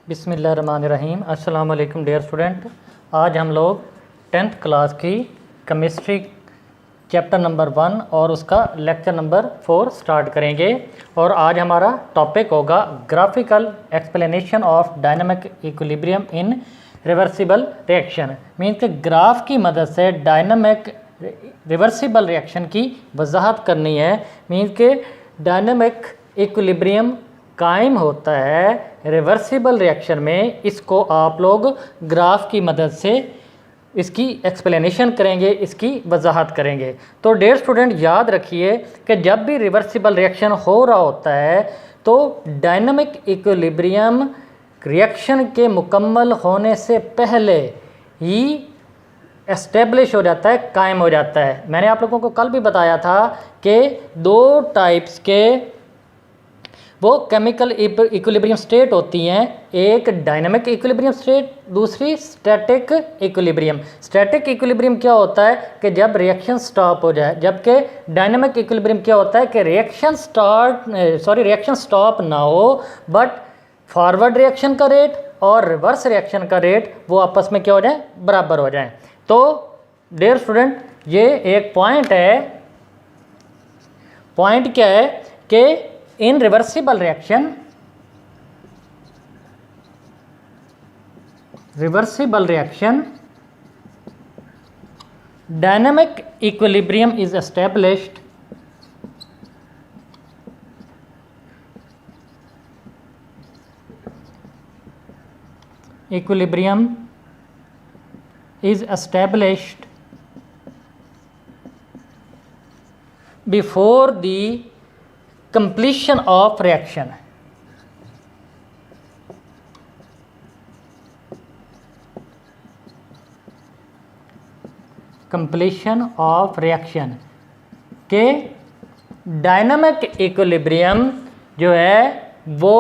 बिस्मिल्लाहिर्रहमानिर्रहीम। अस्सलाम वालेकुम डियर स्टूडेंट। आज हम लोग 10th क्लास की केमिस्ट्री चैप्टर नंबर 1 और उसका लेक्चर नंबर 4 स्टार्ट करेंगे। और आज हमारा टॉपिक होगा graphical explanation of dynamic equilibrium in reversible reaction. Means के ग्राफ की मदद से डायनामिक रिवर्सिबल रिएक्शन की वजाहत करनी है। मीन्स के डायनामिक इक्विलिब्रियम कायम होता है रिवर्सिबल रिएक्शन में। इसको आप लोग ग्राफ की मदद से इसकी एक्सप्लेनेशन करेंगे, इसकी वजाहत करेंगे। तो डियर स्टूडेंट याद रखिए कि जब भी रिवर्सिबल रिएक्शन हो रहा होता है तो डायनामिक इक्विलिब्रियम रिएक्शन के मुकम्मल होने से पहले ही एस्टेब्लिश हो जाता है, कायम हो जाता है। मैंने आप लोगों को कल भी बताया था कि दो टाइप्स के वो केमिकल इक्विलिब्रियम स्टेट होती हैं, एक डायनामिक इक्विलिब्रियम स्टेट, दूसरी स्टैटिक इक्विलिब्रियम। स्टैटिक इक्विलिब्रियम क्या होता है कि जब रिएक्शन स्टॉप हो जाए, जबकि डायनामिक इक्विलिब्रियम क्या होता है कि रिएक्शन स्टॉप ना हो बट फॉरवर्ड रिएक्शन का रेट और रिवर्स रिएक्शन का रेट वो आपस में क्या हो जाए, बराबर हो जाए। तो डियर स्टूडेंट ये एक पॉइंट है। पॉइंट क्या है कि in reversible reaction dynamic equilibrium is established before the completion of reaction। completion of reaction के डायनामिक इक्विलिब्रियम जो है वो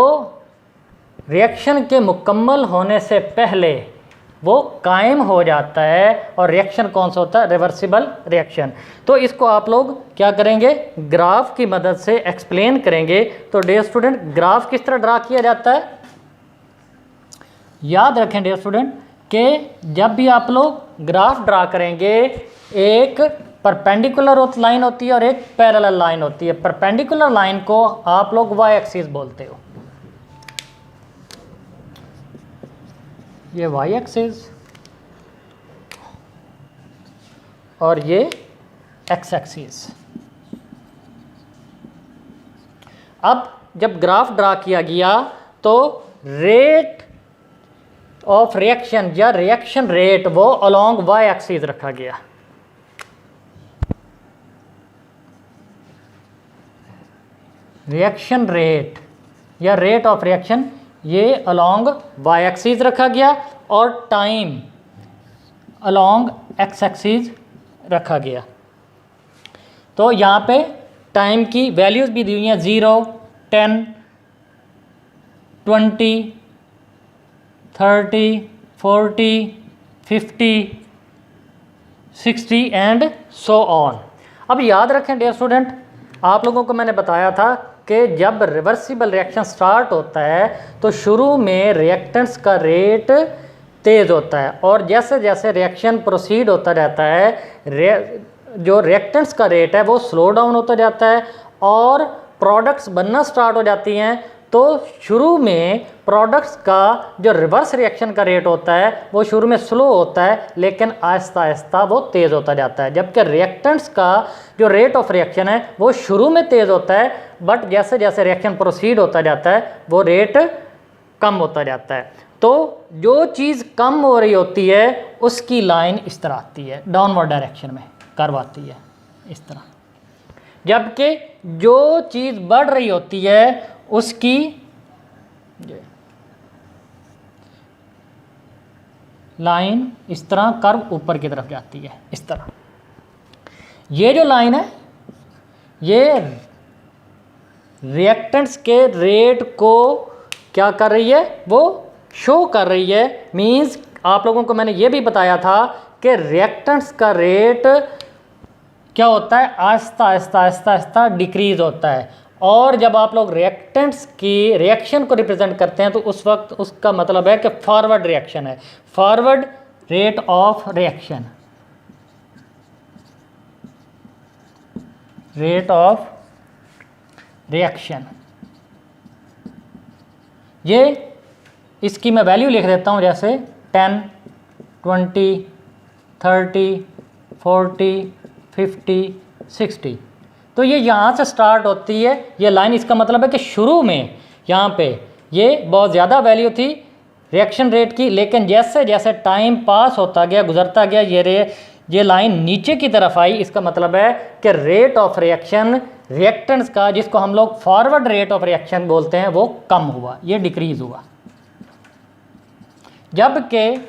रिएक्शन के मुकम्मल होने से पहले वो कायम हो जाता है। और रिएक्शन कौन सा होता है, रिवर्सिबल रिएक्शन। तो इसको आप लोग क्या करेंगे, ग्राफ की मदद से एक्सप्लेन करेंगे। तो डियर स्टूडेंट ग्राफ किस तरह ड्रा किया जाता है, याद रखें डियर स्टूडेंट कि जब भी आप लोग ग्राफ ड्रा करेंगे एक परपेंडिकुलर लाइन होती है और एक पैरेलल लाइन होती है। परपेंडिकुलर लाइन को आप लोग वाई एक्सिस बोलते हो, ये वाई एक्सिस और ये एक्स एक्सिस। अब जब ग्राफ ड्रा किया गया तो रेट ऑफ रिएक्शन या रिएक्शन रेट वो अलोंग वाई एक्सिस रखा गया। रिएक्शन रेट या रेट ऑफ रिएक्शन ये अलोंग वाई एक्सिस रखा गया और टाइम अलोंग एक्स एक्सिस रखा गया। तो यहाँ पे टाइम की वैल्यूज़ भी दी हुई हैं, 0, 10, 20, 30, 40, 50, 60 एंड सो ऑन। अब याद रखें डियर स्टूडेंट, आप लोगों को मैंने बताया था कि जब रिवर्सिबल रिएक्शन स्टार्ट होता है तो शुरू में रिएक्टेंट्स का रेट तेज़ होता है और जैसे जैसे रिएक्शन प्रोसीड होता जाता है जो रिएक्टेंट्स का रेट है वो स्लो डाउन होता जाता है और प्रोडक्ट्स बनना स्टार्ट हो जाती हैं। तो शुरू में प्रोडक्ट्स का जो रिवर्स रिएक्शन का रेट होता है वो शुरू में स्लो होता है लेकिन आहिस्ता आहिस्ता वो तेज़ होता जाता है, जबकि रिएक्टेंट्स का जो रेट ऑफ रिएक्शन है वो शुरू में तेज़ होता है बट जैसे जैसे रिएक्शन प्रोसीड होता जाता है वो रेट कम होता जाता है। तो जो चीज़ कम हो रही होती है उसकी लाइन इस तरह आती है, डाउनवर्ड डायरेक्शन में कर्व आती है इस तरह, जबकि जो चीज़ बढ़ रही होती है उसकी लाइन इस तरह कर्व ऊपर की तरफ जाती है इस तरह। ये जो लाइन है ये रिएक्टेंट्स के रेट को क्या कर रही है, वो शो कर रही है। मींस आप लोगों को मैंने ये भी बताया था कि रिएक्टेंट्स का रेट क्या होता है, आहिस्ता आहिस्ता आहिस्ता आहिस्ता डिक्रीज़ होता है और जब आप लोग रिएक्टेंट्स की रिएक्शन को रिप्रेजेंट करते हैं तो उस वक्त उसका मतलब है कि फॉरवर्ड रिएक्शन है, forward rate of reaction, rate of reaction. ये इसकी मैं वैल्यू लिख देता हूँ, जैसे 10, 20, 30, 40, 50, 60। तो ये यहाँ से स्टार्ट होती है ये लाइन। इसका मतलब है कि शुरू में यहाँ पे ये बहुत ज़्यादा वैल्यू थी रिएक्शन रेट की, लेकिन जैसे जैसे टाइम पास होता गया, गुजरता गया, ये लाइन नीचे की तरफ आई। इसका मतलब है कि रेट ऑफ रिएक्शन रिएक्टेंट्स का, जिसको हम लोग फॉरवर्ड रेट ऑफ रिएक्शन बोलते हैं, वो कम हुआ, ये डिक्रीज हुआ। जबकि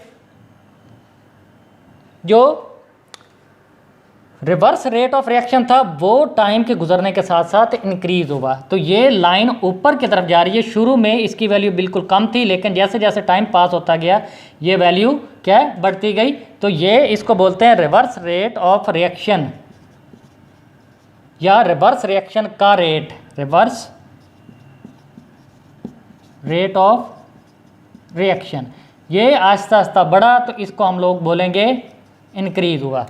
जो रिवर्स रेट ऑफ रिएक्शन था वो टाइम के गुजरने के साथ साथ इंक्रीज हुआ। तो ये लाइन ऊपर की तरफ जा रही है। शुरू में इसकी वैल्यू बिल्कुल कम थी, लेकिन जैसे जैसे टाइम पास होता गया ये वैल्यू क्या है, बढ़ती गई। तो ये इसको बोलते हैं रिवर्स रेट ऑफ रिएक्शन या रिवर्स रिएक्शन का rate, reverse rate of reaction. ये आहिस्ता आहिस्ता बढ़ा तो इसको हम लोग बोलेंगे इंक्रीज हुआ।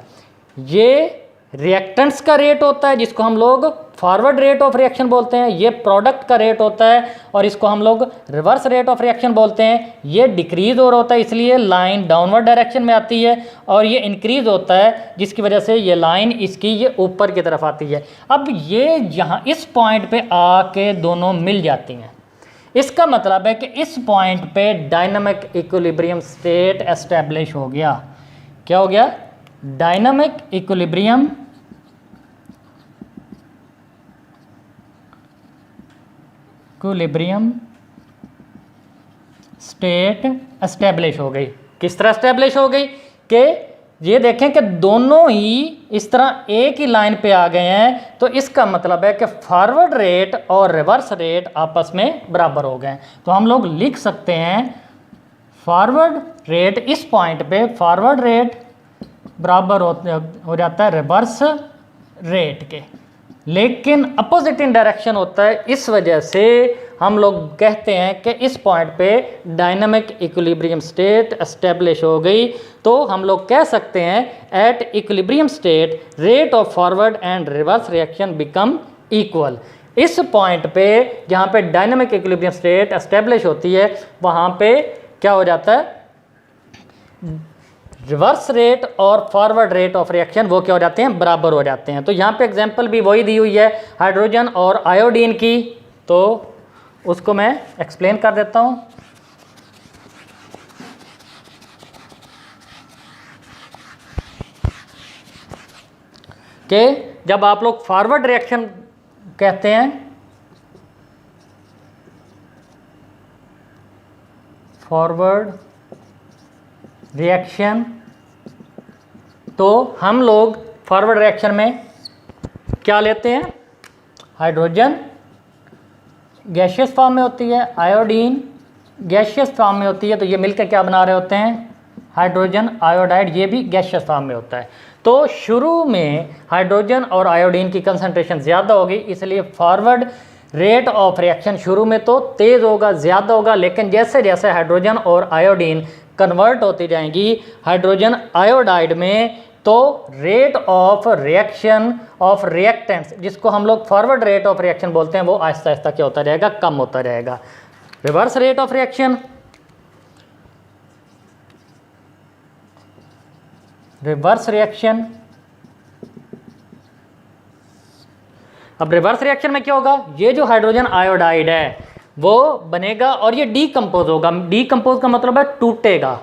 ये रिएक्टेंट्स का रेट होता है जिसको हम लोग फॉरवर्ड रेट ऑफ रिएक्शन बोलते हैं। ये प्रोडक्ट का रेट होता है और इसको हम लोग रिवर्स रेट ऑफ रिएक्शन बोलते हैं। ये डिक्रीज हो रहा होता है, इसलिए लाइन डाउनवर्ड डायरेक्शन में आती है, और ये इंक्रीज होता है जिसकी वजह से ये लाइन इसकी ये ऊपर की तरफ आती है। अब ये यहाँ इस पॉइंट पे आके दोनों मिल जाती हैं। इसका मतलब है कि इस पॉइंट पे डायनामिक इक्विलिब्रियम स्टेट एस्टेब्लिश हो गया। क्या हो गया? डायनामिक इक्विलिब्रियम स्टेट एस्टेब्लिश हो गई। किस तरह एस्टेब्लिश हो गई कि ये देखें कि दोनों ही इस तरह एक ही लाइन पे आ गए हैं। तो इसका मतलब है कि फॉरवर्ड रेट और रिवर्स रेट आपस में बराबर हो गए। तो हम लोग लिख सकते हैं फॉरवर्ड रेट, इस पॉइंट पे फॉरवर्ड रेट बराबर हो जाता है रिवर्स रेट के, लेकिन अपोजिट इन डायरेक्शन होता है। इस वजह से हम लोग कहते हैं कि इस पॉइंट पे डायनामिक इक्विलिब्रियम स्टेट एस्टेब्लिश हो गई। तो हम लोग कह सकते हैं at equilibrium state rate of forward and reverse reaction become equal. इस पॉइंट पे जहाँ पे डायनामिक इक्विलिब्रियम स्टेट एस्टेब्लिश होती है वहाँ पे क्या हो जाता है, रिवर्स रेट और फॉरवर्ड रेट ऑफ रिएक्शन वो क्या हो जाते हैं, बराबर हो जाते हैं। तो यहाँ पे एग्जांपल भी वही दी हुई है हाइड्रोजन और आयोडीन की, तो उसको मैं एक्सप्लेन कर देता हूँ। कि जब आप लोग फॉरवर्ड रिएक्शन कहते हैं, फॉरवर्ड रिएक्शन, तो हम लोग फॉरवर्ड रिएक्शन में क्या लेते हैं, हाइड्रोजन गैसियस फॉर्म में होती है, आयोडीन गैसियस फॉर्म में होती है। तो ये मिलकर क्या बना रहे होते हैं, हाइड्रोजन आयोडाइड, ये भी गैसियस फॉर्म में होता है। तो शुरू में हाइड्रोजन और आयोडीन की कंसंट्रेशन ज़्यादा होगी, इसलिए फॉरवर्ड रेट ऑफ रिएक्शन शुरू में तो तेज़ होगा, ज़्यादा होगा, लेकिन जैसे जैसे हाइड्रोजन और आयोडीन कन्वर्ट होती जाएंगी हाइड्रोजन आयोडाइड में, तो rate of reaction of reactants, जिसको हम लोग फॉरवर्ड रेट ऑफ रिएक्शन बोलते हैं, वो आहिस्ता आहिस्ता क्या होता जाएगा, कम होता जाएगा। Reverse rate of reaction, reverse reaction, अब रिवर्स रिएक्शन में क्या होगा, ये जो हाइड्रोजन आयोडाइड है वो बनेगा और ये डीकंपोज होगा। डीकंपोज का मतलब है टूटेगा।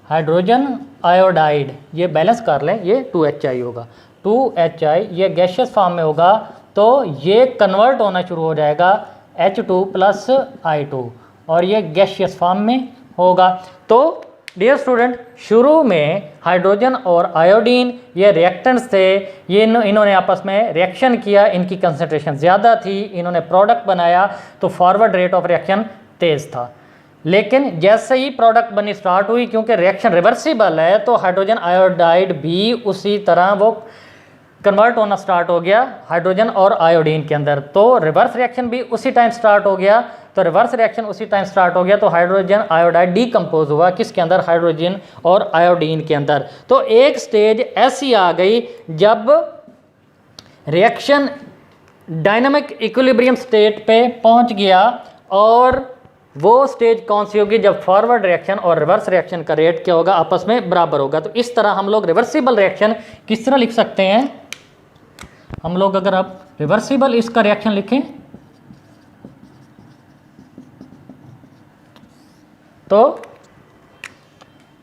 हाइड्रोजन आयोडाइड, ये बैलेंस कर लें, ये 2HI होगा, 2HI ये गैसियस फॉर्म में होगा, तो ये कन्वर्ट होना शुरू हो जाएगा H2 + I2 और ये गैसियस फॉर्म में होगा। तो डियर स्टूडेंट, शुरू में हाइड्रोजन और आयोडीन ये रिएक्टेंट्स थे, ये इन्होंने आपस में रिएक्शन किया, इनकी कंसंट्रेशन ज़्यादा थी, इन्होंने प्रोडक्ट बनाया, तो फॉरवर्ड रेट ऑफ रिएक्शन तेज़ था। लेकिन जैसे ही प्रोडक्ट बनी स्टार्ट हुई, क्योंकि रिएक्शन रिवर्सिबल है, तो हाइड्रोजन आयोडाइड भी उसी तरह वो कन्वर्ट होना स्टार्ट हो गया हाइड्रोजन और आयोडीन के अंदर, तो रिवर्स रिएक्शन भी उसी टाइम स्टार्ट हो गया। तो रिवर्स रिएक्शन उसी टाइम स्टार्ट हो गया, तो हाइड्रोजन आयोडाइड डीकम्पोज हुआ किसके अंदर, हाइड्रोजन और आयोडीन के अंदर। तो एक स्टेज ऐसी आ गई जब रिएक्शन डायनामिक इक्विलिब्रियम स्टेट पे पहुंच गया, और वो स्टेज कौन सी होगी, जब फॉरवर्ड रिएक्शन और रिवर्स रिएक्शन का रेट क्या होगा, आपस में बराबर होगा। तो इस तरह हम लोग रिवर्सिबल रिएक्शन किस तरह लिख सकते हैं, हम लोग अगर अब रिवर्सिबल इसका रिएक्शन लिखें तो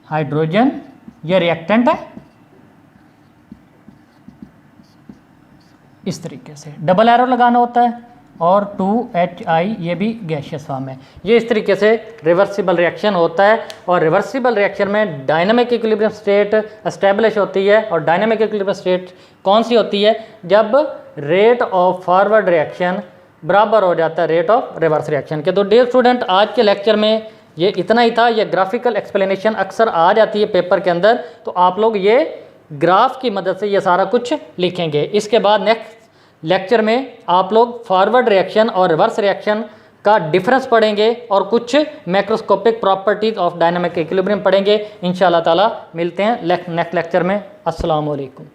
हाइड्रोजन ये रिएक्टेंट है, इस तरीके से डबल एरो लगाना होता है, और 2HI ये भी गैसियस फॉर्म है। ये इस तरीके से रिवर्सिबल रिएक्शन होता है। और रिवर्सिबल रिएक्शन में डायनामिक इक्विलिब्रियम स्टेट एस्टेब्लिश होती है, और डायनामिक इक्विलिब्रियम स्टेट कौन सी होती है, जब रेट ऑफ फॉरवर्ड रिएक्शन बराबर हो जाता है रेट ऑफ रिवर्स रिएक्शन के। तो डियर स्टूडेंट, आज के लेक्चर में ये इतना ही था। ये ग्राफिकल एक्सप्लेनेशन अक्सर आ जाती है पेपर के अंदर, तो आप लोग ये ग्राफ की मदद से ये सारा कुछ लिखेंगे। इसके बाद नेक्स्ट लेक्चर में आप लोग फॉरवर्ड रिएक्शन और रिवर्स रिएक्शन का डिफरेंस पढ़ेंगे, और कुछ macroscopic properties of dynamic equilibrium पढ़ेंगे। इंशाल्लाह ताला मिलते हैं नेक्स्ट लेक्चर में। अस्सलाम वालेकुम।